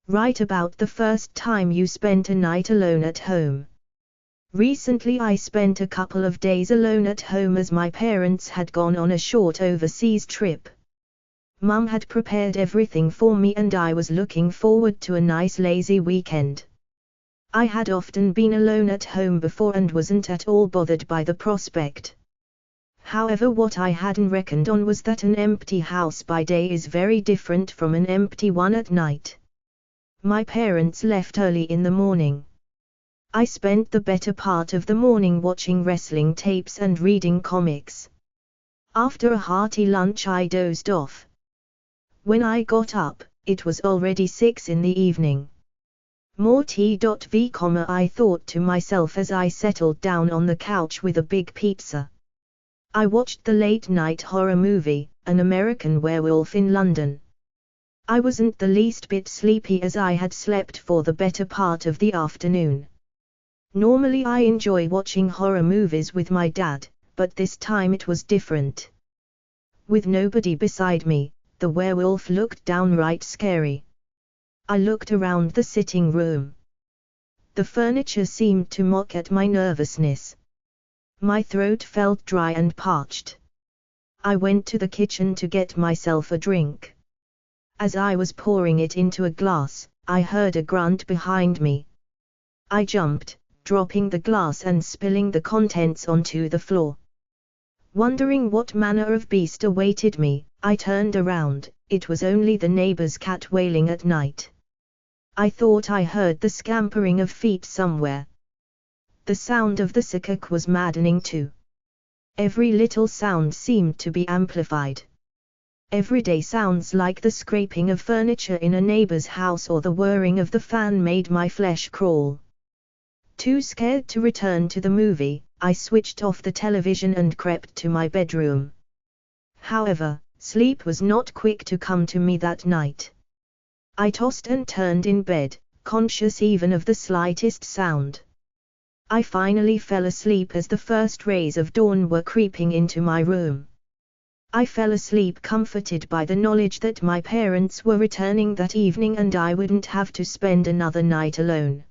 Write about the first time you spent a night alone at home. Recently I spent a couple of days alone at home as my parents had gone on a short overseas trip. Mum had prepared everything for me and I was looking forward to a nice lazy weekend. I had often been alone at home before and wasn't at all bothered by the prospect. However, what I hadn't reckoned on was that an empty house by day is very different from an empty one at night. My parents left early in the morning. I spent the better part of the morning watching wrestling tapes and reading comics. After a hearty lunch I dozed off. When I got up, it was already 6 in the evening. More tea. I thought to myself as I settled down on the couch with a big pizza. I watched the late-night horror movie, An American Werewolf in London. I wasn't the least bit sleepy as I had slept for the better part of the afternoon. Normally I enjoy watching horror movies with my dad, but this time it was different. With nobody beside me, the werewolf looked downright scary. I looked around the sitting room. The furniture seemed to mock at my nervousness. My throat felt dry and parched. I went to the kitchen to get myself a drink. As I was pouring it into a glass, I heard a grunt behind me. I jumped, dropping the glass and spilling the contents onto the floor. Wondering what manner of beast awaited me, I turned around. It was only the neighbor's cat wailing at night. I thought I heard the scampering of feet somewhere. The sound of the squeak was maddening too. Every little sound seemed to be amplified. Everyday sounds like the scraping of furniture in a neighbor's house or the whirring of the fan made my flesh crawl. Too scared to return to the movie, I switched off the television and crept to my bedroom. However, sleep was not quick to come to me that night. I tossed and turned in bed, conscious even of the slightest sound. I finally fell asleep as the first rays of dawn were creeping into my room. I fell asleep comforted by the knowledge that my parents were returning that evening and I wouldn't have to spend another night alone.